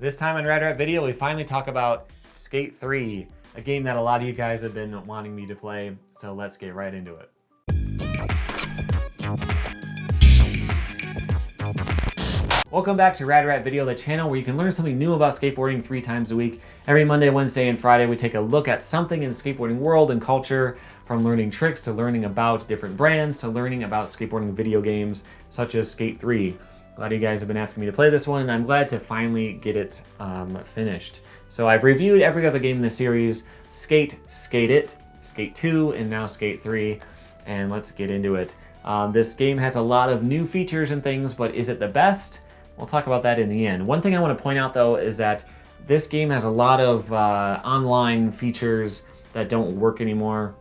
This time on Rad Video, we finally talk about Skate 3, a game that a lot of you guys have been wanting me to play, so let's get right into it. Welcome back to Rad Video, the channel where you can learn something new about skateboarding 3 times a week. Every Monday, Wednesday, and Friday, we take a look at something in the skateboarding world and culture, from learning tricks to learning about different brands to learning about skateboarding video games, such as Skate 3. A lot of you guys have been asking me to play this one, and I'm glad to finally get it finished. So I've reviewed every other game in the series: Skate, Skate It, Skate 2, and now Skate 3, and let's get into it. This game has a lot of new features and things, but is it the best? We'll talk about that in the end. One thing I want to point out though is that this game has a lot of online features that don't work anymore.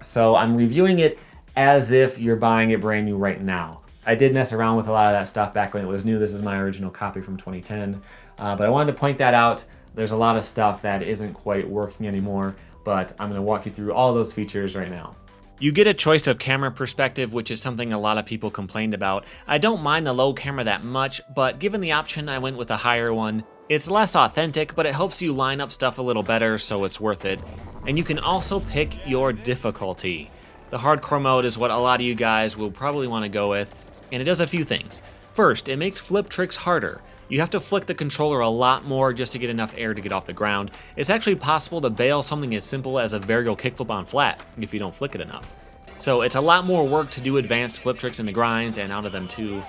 So I'm reviewing it as if you're buying it brand new right now. I did mess around with a lot of that stuff back when it was new. This is my original copy from 2010. But I wanted to point that out. There's a lot of stuff that isn't quite working anymore, but I'm gonna walk you through all those features right now. You get a choice of camera perspective, which is something a lot of people complained about. I don't mind the low camera that much, but given the option, I went with a higher one. It's less authentic, but it helps you line up stuff a little better, so it's worth it. And you can also pick your difficulty. The hardcore mode is what a lot of you guys will probably want to go with, and it does a few things. First, it makes flip tricks harder. You have to flick the controller a lot more just to get enough air to get off the ground. It's actually possible to bail something as simple as a varial kickflip on flat if you don't flick it enough. So it's a lot more work to do advanced flip tricks into grinds and out of them too.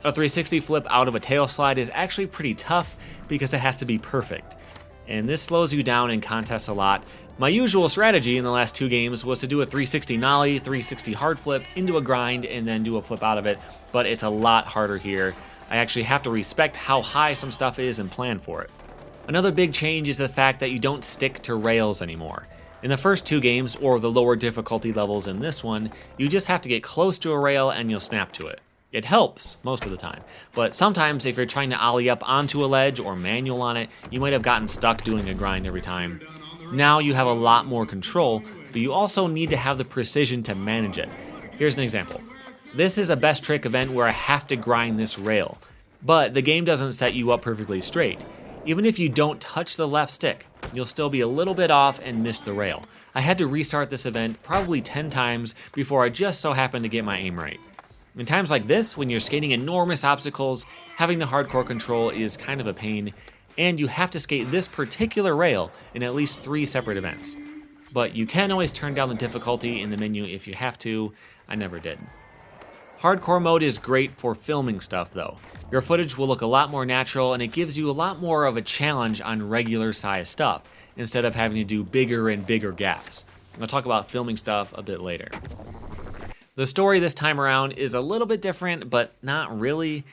A 360 flip out of a tail slide is actually pretty tough because it has to be perfect. And this slows you down in contests a lot. My usual strategy in the last 2 games was to do a 360 nollie, 360 hard flip into a grind, and then do a flip out of it, but it's a lot harder here. I actually have to respect how high some stuff is and plan for it. Another big change is the fact that you don't stick to rails anymore. In the first 2 games, or the lower difficulty levels in this one, you just have to get close to a rail and you'll snap to it. It helps most of the time, but sometimes if you're trying to ollie up onto a ledge or manual on it, you might have gotten stuck doing a grind every time. Now you have a lot more control, but you also need to have the precision to manage it. Here's an example. This is a best trick event where I have to grind this rail, but the game doesn't set you up perfectly straight. Even if you don't touch the left stick, you'll still be a little bit off and miss the rail. I had to restart this event probably 10 times before I just so happened to get my aim right. In times like this, when you're skating enormous obstacles, having the hardcore control is kind of a pain, and you have to skate this particular rail in at least 3 separate events. But you can always turn down the difficulty in the menu if you have to. I never did. Hardcore mode is great for filming stuff though. Your footage will look a lot more natural and it gives you a lot more of a challenge on regular size stuff, instead of having to do bigger and bigger gaps. I'll talk about filming stuff a bit later. The story this time around is a little bit different, but not really.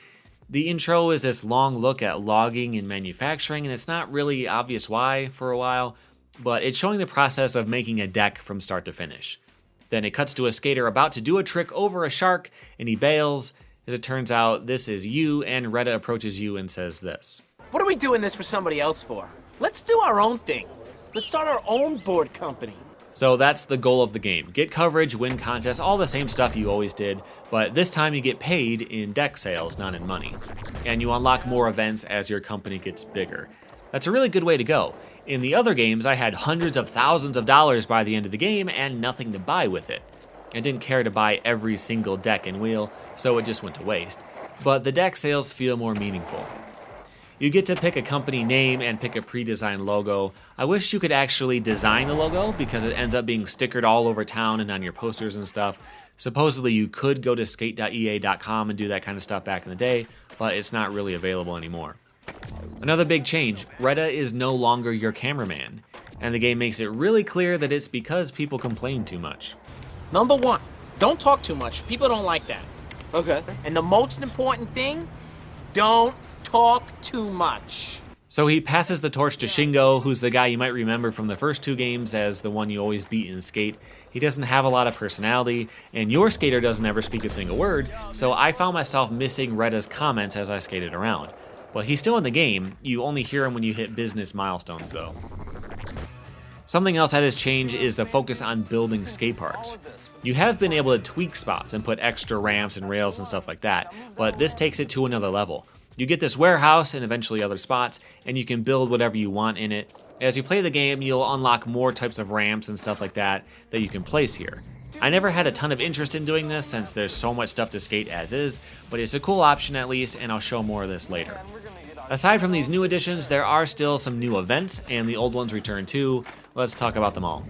The intro is this long look at logging and manufacturing, and it's not really obvious why for a while, but it's showing the process of making a deck from start to finish. Then it cuts to a skater about to do a trick over a shark, and he bails. As it turns out, this is you, and Retta approaches you and says this. What are we doing this for somebody else for? Let's do our own thing. Let's start our own board company. So that's the goal of the game. Get coverage, win contests, all the same stuff you always did, but this time you get paid in deck sales, not in money. And you unlock more events as your company gets bigger. That's a really good way to go. In the other games, I had hundreds of thousands of dollars by the end of the game and nothing to buy with it. I didn't care to buy every single deck and wheel, so it just went to waste. But the deck sales feel more meaningful. You get to pick a company name and pick a pre-designed logo. I wish you could actually design the logo because it ends up being stickered all over town and on your posters and stuff. Supposedly you could go to skate.ea.com and do that kind of stuff back in the day, but it's not really available anymore. Another big change, Retta is no longer your cameraman, and the game makes it really clear that it's because people complain too much. Number 1, don't talk too much. People don't like that. Okay. And the most important thing, don't talk too much. So he passes the torch to Shingo, who's the guy you might remember from the first 2 games as the one you always beat in Skate. He doesn't have a lot of personality, and your skater doesn't ever speak a single word, so I found myself missing Retta's comments as I skated around. But he's still in the game, you only hear him when you hit business milestones though. Something else that has changed is the focus on building skate parks. You have been able to tweak spots and put extra ramps and rails and stuff like that, but this takes it to another level. You get this warehouse and eventually other spots, and you can build whatever you want in it. As you play the game, you'll unlock more types of ramps and stuff like that you can place here. I never had a ton of interest in doing this since there's so much stuff to skate as is, but it's a cool option at least, and I'll show more of this later. Aside from these new additions, there are still some new events, and the old ones return too. Let's talk about them all.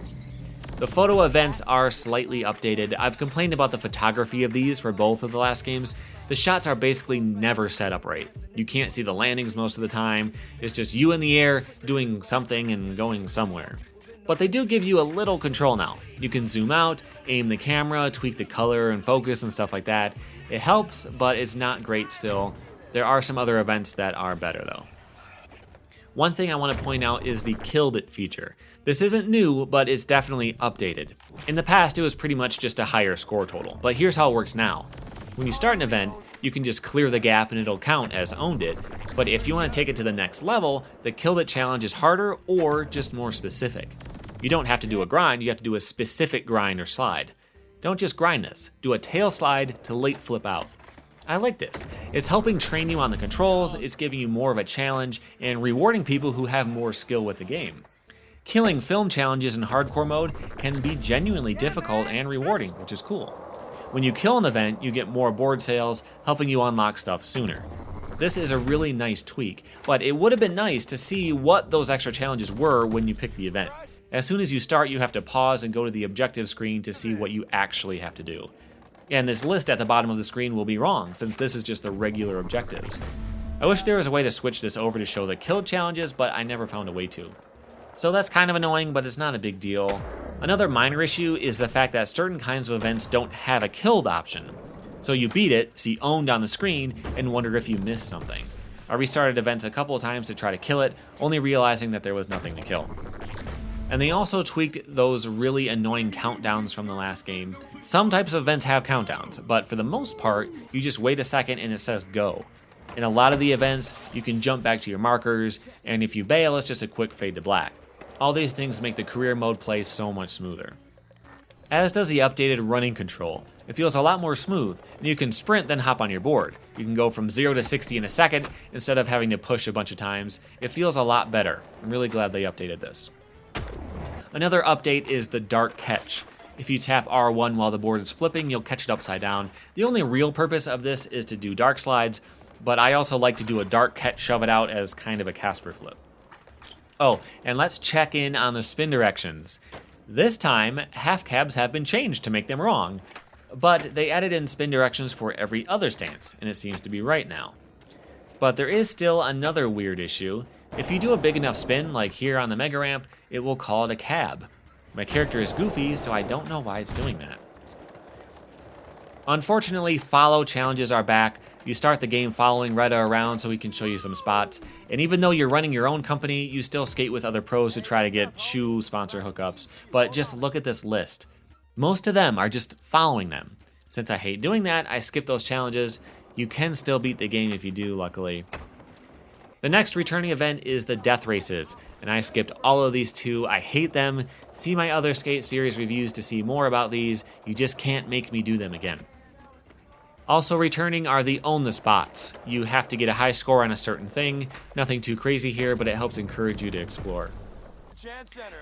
The photo events are slightly updated. I've complained about the photography of these for both of the last games. The shots are basically never set up right. You can't see the landings most of the time. It's just you in the air doing something and going somewhere. But they do give you a little control now. You can zoom out, aim the camera, tweak the color and focus and stuff like that. It helps, but it's not great still. There are some other events that are better though. One thing I want to point out is the Killed It feature. This isn't new, but it's definitely updated. In the past, it was pretty much just a higher score total, but here's how it works now. When you start an event, you can just clear the gap and it'll count as owned it, but if you want to take it to the next level, the Killed It challenge is harder or just more specific. You don't have to do a grind, you have to do a specific grind or slide. Don't just grind this, do a tail slide to late flip out. I like this. It's helping train you on the controls, it's giving you more of a challenge, and rewarding people who have more skill with the game. Killing film challenges in hardcore mode can be genuinely difficult and rewarding, which is cool. When you kill an event, you get more board sales, helping you unlock stuff sooner. This is a really nice tweak, but it would have been nice to see what those extra challenges were when you pick the event. As soon as you start, you have to pause and go to the objective screen to see what you actually have to do. And this list at the bottom of the screen will be wrong, since this is just the regular objectives. I wish there was a way to switch this over to show the killed challenges, but I never found a way to. So that's kind of annoying, but it's not a big deal. Another minor issue is the fact that certain kinds of events don't have a killed option. So you beat it, see owned on the screen, and wonder if you missed something. I restarted events a couple of times to try to kill it, only realizing that there was nothing to kill. And they also tweaked those really annoying countdowns from the last game. Some types of events have countdowns, but for the most part, you just wait a second and it says go. In a lot of the events, you can jump back to your markers, and if you bail, it's just a quick fade to black. All these things make the career mode play so much smoother. As does the updated running control. It feels a lot more smooth, and you can sprint then hop on your board. You can go from 0 to 60 in a second instead of having to push a bunch of times. It feels a lot better. I'm really glad they updated this. Another update is the dark catch. If you tap R1 while the board is flipping, you'll catch it upside down. The only real purpose of this is to do dark slides, but I also like to do a dark catch shove it out as kind of a Casper flip. Oh, and let's check in on the spin directions. This time, half cabs have been changed to make them wrong, but they added in spin directions for every other stance, and it seems to be right now. But there is still another weird issue. If you do a big enough spin, like here on the mega ramp, it will call it a cab. My character is goofy, so I don't know why it's doing that. Unfortunately, follow challenges are back. You start the game following Retta around so he can show you some spots. And even though you're running your own company, you still skate with other pros to try to get shoe sponsor hookups. But just look at this list. Most of them are just following them. Since I hate doing that, I skip those challenges. You can still beat the game if you do, luckily. The next returning event is the death races, and I skipped all of these too. I hate them. See my other Skate series reviews to see more about these. You just can't make me do them again. Also returning are the Own the Spots. You have to get a high score on a certain thing. Nothing too crazy here, but it helps encourage you to explore.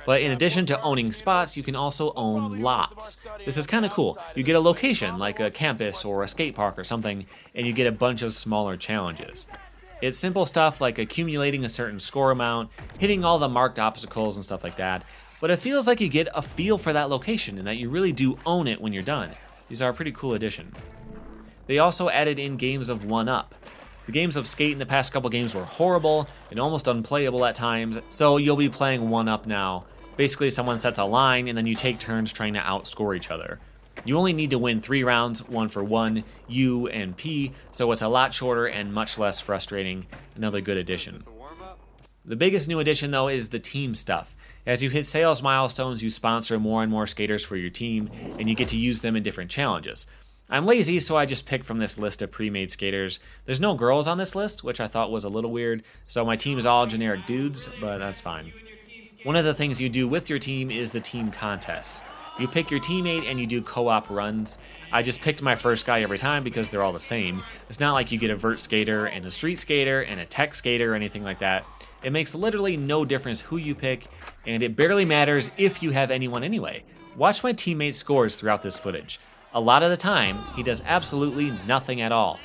But in addition to owning spots, you can also own lots. This is kind of cool. You get a location, like a campus or a skate park or something, and you get a bunch of smaller challenges. It's simple stuff like accumulating a certain score amount, hitting all the marked obstacles and stuff like that, but it feels like you get a feel for that location and that you really do own it when you're done. These are a pretty cool addition. They also added in games of 1-up. The games of Skate in the past couple games were horrible and almost unplayable at times, so you'll be playing 1-up now. Basically, someone sets a line and then you take turns trying to outscore each other. You only need to win 3 rounds, 1 for 1, U and P, so it's a lot shorter and much less frustrating. Another good addition. The biggest new addition though is the team stuff. As you hit sales milestones, you sponsor more and more skaters for your team, and you get to use them in different challenges. I'm lazy, so I just picked from this list of pre-made skaters. There's no girls on this list, which I thought was a little weird, so my team is all generic dudes, but that's fine. One of the things you do with your team is the team contests. You pick your teammate and you do co-op runs. I just picked my first guy every time because they're all the same. It's not like you get a vert skater and a street skater and a tech skater or anything like that. It makes literally no difference who you pick, and it barely matters if you have anyone anyway. Watch my teammate's scores throughout this footage. A lot of the time, he does absolutely nothing at all.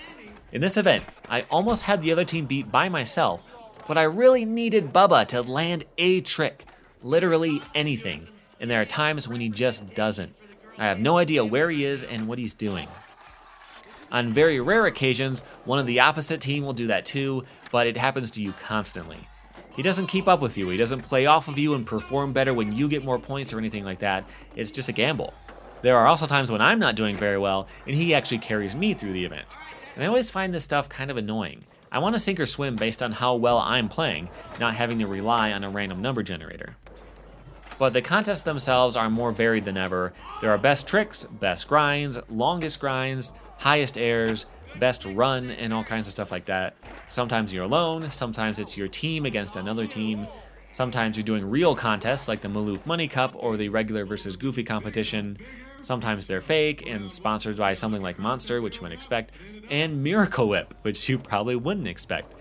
In this event, I almost had the other team beat by myself, but I really needed Bubba to land a trick. Literally anything. And there are times when he just doesn't. I have no idea where he is and what he's doing. On very rare occasions, one of the opposite team will do that too, but it happens to you constantly. He doesn't keep up with you, he doesn't play off of you and perform better when you get more points or anything like that. It's just a gamble. There are also times when I'm not doing very well, and he actually carries me through the event. And I always find this stuff kind of annoying. I want to sink or swim based on how well I'm playing, not having to rely on a random number generator. But the contests themselves are more varied than ever. There are best tricks, best grinds, longest grinds, highest airs, best run, and all kinds of stuff like that. Sometimes you're alone, sometimes it's your team against another team. Sometimes you're doing real contests like the Maloof Money Cup or the regular versus Goofy competition. Sometimes they're fake and sponsored by something like Monster, which you wouldn't expect, and Miracle Whip, which you probably wouldn't expect.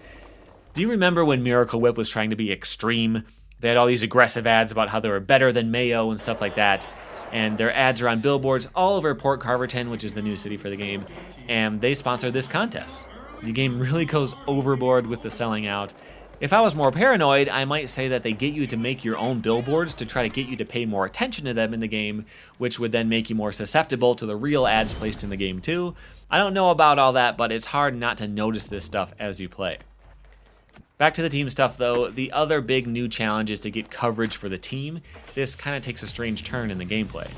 Do you remember when Miracle Whip was trying to be extreme? They had all these aggressive ads about how they were better than Mayo and stuff like that. And their ads are on billboards all over Port Carverton, which is the new city for the game. And they sponsor this contest. The game really goes overboard with the selling out. If I was more paranoid, I might say that they get you to make your own billboards to try to get you to pay more attention to them in the game, which would then make you more susceptible to the real ads placed in the game too. I don't know about all that, but it's hard not to notice this stuff as you play. Back to the team stuff though, the other big new challenge is to get coverage for the team. This kind of takes a strange turn in the gameplay.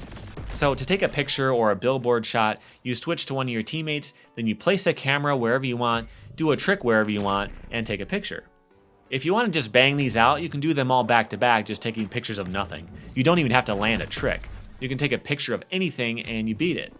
So to take a picture or a billboard shot, you switch to one of your teammates, then you place a camera wherever you want, do a trick wherever you want, and take a picture. If you want to just bang these out, you can do them all back to back, just taking pictures of nothing. You don't even have to land a trick. You can take a picture of anything and you beat it.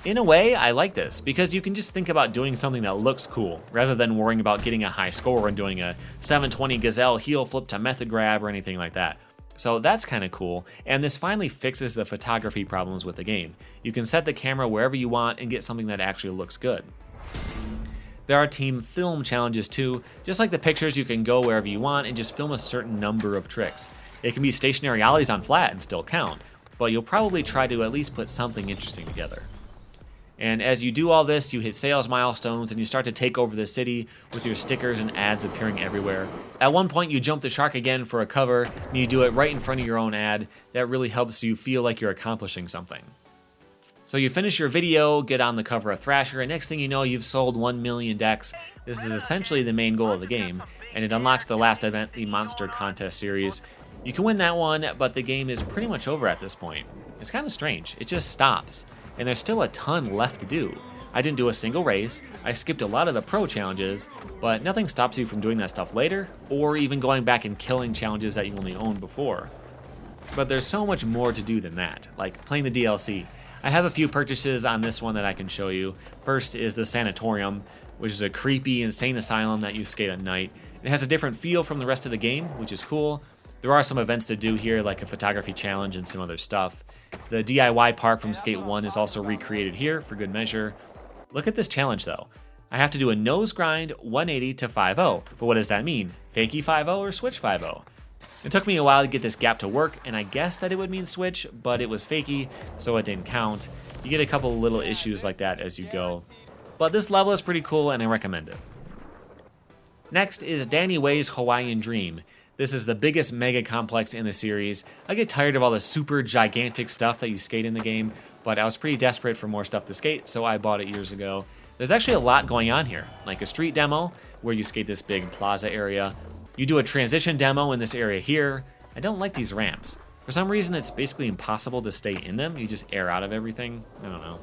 In a way, I like this, because you can just think about doing something that looks cool, rather than worrying about getting a high score and doing a 720 gazelle heel flip to method grab or anything like that. So that's kind of cool, and this finally fixes the photography problems with the game. You can set the camera wherever you want and get something that actually looks good. There are team film challenges too. Just like the pictures, you can go wherever you want and just film a certain number of tricks. It can be stationary ollies on flat and still count, but you'll probably try to at least put something interesting together. And as you do all this, you hit sales milestones and you start to take over the city with your stickers and ads appearing everywhere. At one point you jump the shark again for a cover, and you do it right in front of your own ad. That really helps you feel like you're accomplishing something. So you finish your video, get on the cover of Thrasher, and next thing you know you've sold 1 million decks. This is essentially the main goal of the game, and it unlocks the last event, the Monster Contest series. You can win that one, but the game is pretty much over at this point. It's kind of strange, it just stops. And there's still a ton left to do. I didn't do a single race, I skipped a lot of the pro challenges, but nothing stops you from doing that stuff later, or even going back and killing challenges that you only owned before. But there's so much more to do than that, like playing the DLC. I have a few purchases on this one that I can show you. First is the Sanatorium, which is a creepy, insane asylum that you skate at night. It has a different feel from the rest of the game, which is cool. There are some events to do here, like a photography challenge and some other stuff. The DIY park from Skate 1 is also recreated here for good measure. Look at this challenge though. I have to do a nose grind 180 to 5-0, but what does that mean? Fakie 5-0 or switch 5-0? It took me a while to get this gap to work, and I guessed that it would mean switch, but it was fakie, so it didn't count. You get a couple little issues like that as you go. But this level is pretty cool and I recommend it. Next is Danny Way's Hawaiian Dream. This is the biggest mega complex in the series. I get tired of all the super gigantic stuff that you skate in the game, but I was pretty desperate for more stuff to skate, so I bought it years ago. There's actually a lot going on here, like a street demo, where you skate this big plaza area. You do a transition demo in this area here. I don't like these ramps. For some reason, it's basically impossible to stay in them. You just air out of everything. I don't know.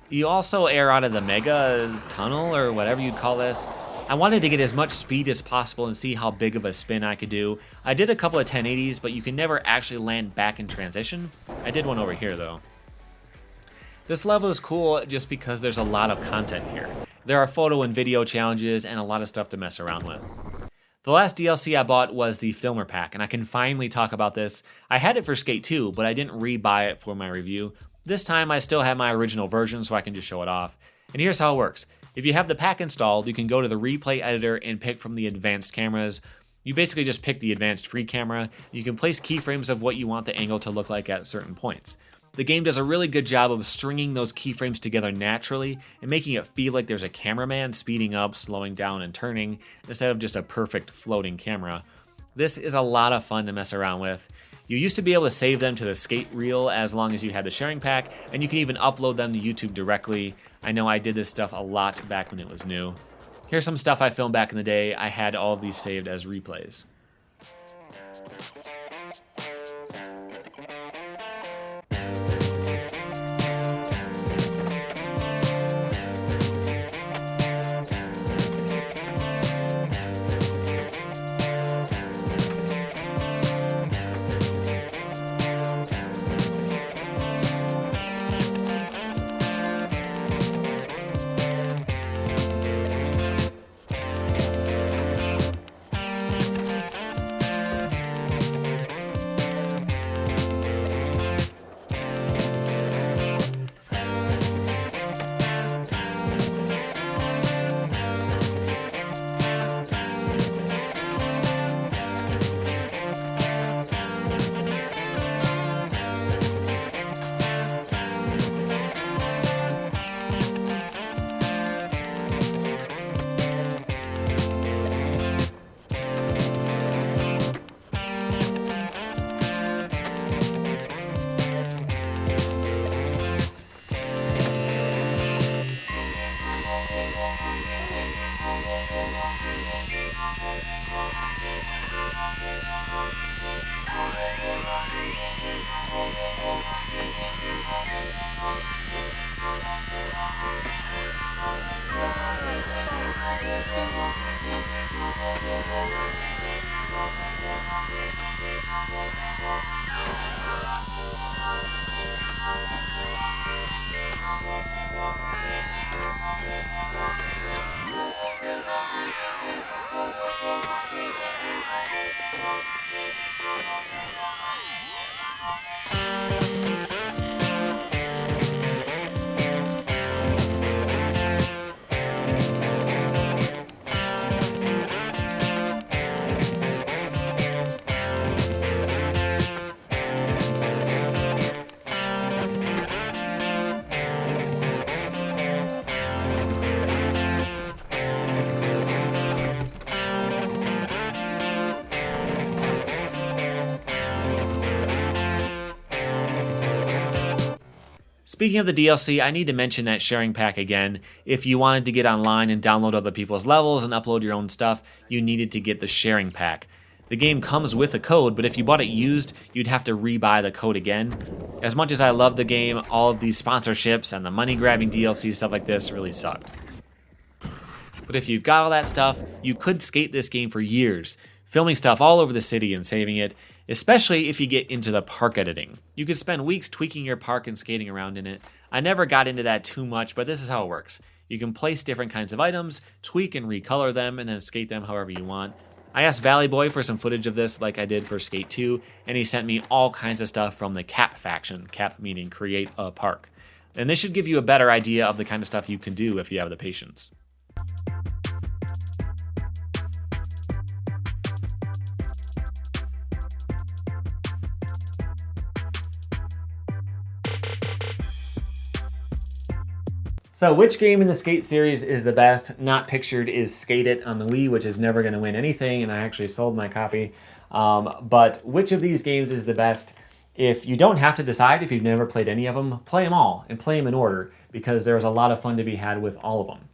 You also air out of the mega tunnel, or whatever you'd call this. I wanted to get as much speed as possible and see how big of a spin I could do. I did a couple of 1080s, but you can never actually land back in transition. I did one over here though. This level is cool just because there's a lot of content here. There are photo and video challenges and a lot of stuff to mess around with. The last DLC I bought was the Filmer Pack, and I can finally talk about this. I had it for Skate 2, but I didn't re-buy it for my review. This time I still have my original version, so I can just show it off. And here's how it works. If you have the pack installed, you can go to the replay editor and pick from the advanced cameras. You basically just pick the advanced free camera. You can place keyframes of what you want the angle to look like at certain points. The game does a really good job of stringing those keyframes together naturally and making it feel like there's a cameraman speeding up, slowing down, and turning instead of just a perfect floating camera. This is a lot of fun to mess around with. You used to be able to save them to the skate reel as long as you had the sharing pack, and you can even upload them to YouTube directly. I know I did this stuff a lot back when it was new. Here's some stuff I filmed back in the day. I had all of these saved as replays. Speaking of the DLC, I need to mention that sharing pack again. If you wanted to get online and download other people's levels and upload your own stuff, you needed to get the sharing pack. The game comes with a code, but if you bought it used, you'd have to re-buy the code again. As much as I love the game, all of these sponsorships and the money-grabbing DLC stuff like this really sucked. But if you've got all that stuff, you could skate this game for years, filming stuff all over the city and saving it, especially if you get into the park editing. You could spend weeks tweaking your park and skating around in it. I never got into that too much, but this is how it works. You can place different kinds of items, tweak and recolor them, and then skate them however you want. I asked Valley Boy for some footage of this like I did for Skate 2, and he sent me all kinds of stuff from the CAP faction, CAP meaning Create a Park. And this should give you a better idea of the kind of stuff you can do if you have the patience. So which game in the Skate series is the best? Not pictured is Skate It on the Wii, which is never going to win anything, and I actually sold my copy. But which of these games is the best? If you don't have to decide, if you've never played any of them, play them all, and play them in order, because there's a lot of fun to be had with all of them.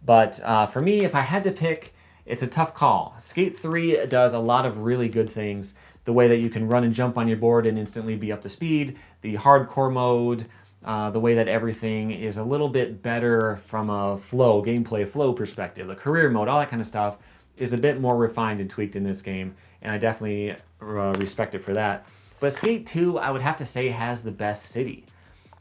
But for me, if I had to pick, it's a tough call. Skate 3 does a lot of really good things. The way that you can run and jump on your board and instantly be up to speed, the hardcore mode, the way that everything is a little bit better from a gameplay flow perspective. The career mode, all that kind of stuff is a bit more refined and tweaked in this game, and I definitely respect it for that. But Skate 2, I would have to say, has the best city.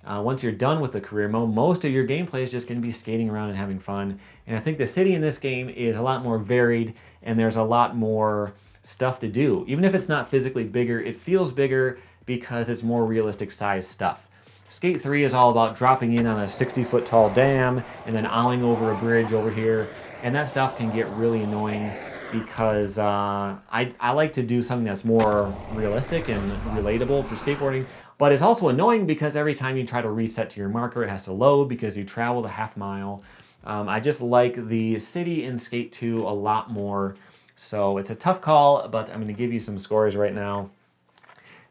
Once you're done with the career mode, most of your gameplay is just going to be skating around and having fun. And I think the city in this game is a lot more varied, and there's a lot more stuff to do. Even if it's not physically bigger, it feels bigger because it's more realistic size stuff. Skate 3 is all about dropping in on a 60-foot tall dam and then owling over a bridge over here, and that stuff can get really annoying because I like to do something that's more realistic and relatable for skateboarding. But it's also annoying because every time you try to reset to your marker, it has to load because you traveled a half mile. I just like the city in Skate 2 a lot more. So it's a tough call, but I'm going to give you some scores right now.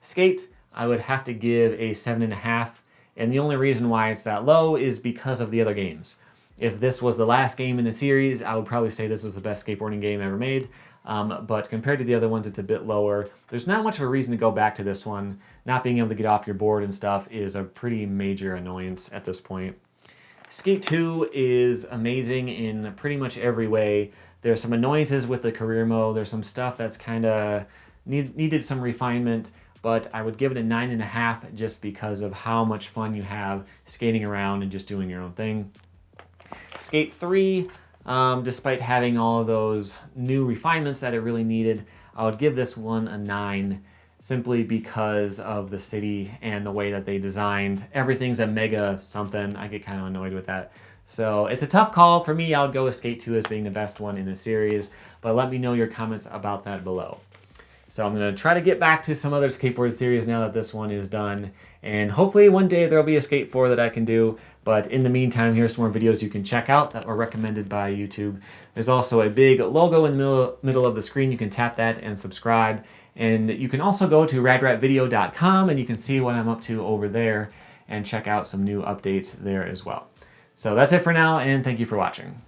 Skate, I would have to give a 7.5. And the only reason why it's that low is because of the other games. If this was the last game in the series, I would probably say this was the best skateboarding game ever made. But compared to the other ones, it's a bit lower. There's not much of a reason to go back to this one. Not being able to get off your board and stuff is a pretty major annoyance at this point. Skate 2 is amazing in pretty much every way. There's some annoyances with the career mode. There's some stuff that's kind of needed some refinement, but I would give it a 9.5 just because of how much fun you have skating around and just doing your own thing. Skate 3, despite having all of those new refinements that it really needed, I would give this one a 9 simply because of the city and the way that they designed. Everything's a mega something. I get kind of annoyed with that. So it's a tough call. For me, I would go with Skate 2 as being the best one in the series, but let me know your comments about that below. So I'm going to try to get back to some other skateboard series now that this one is done. And hopefully one day there'll be a Skate 4 that I can do. But in the meantime, here's some more videos you can check out that are recommended by YouTube. There's also a big logo in the middle of the screen. You can tap that and subscribe. And you can also go to radratvideo.com and you can see what I'm up to over there and check out some new updates there as well. So that's it for now, and thank you for watching.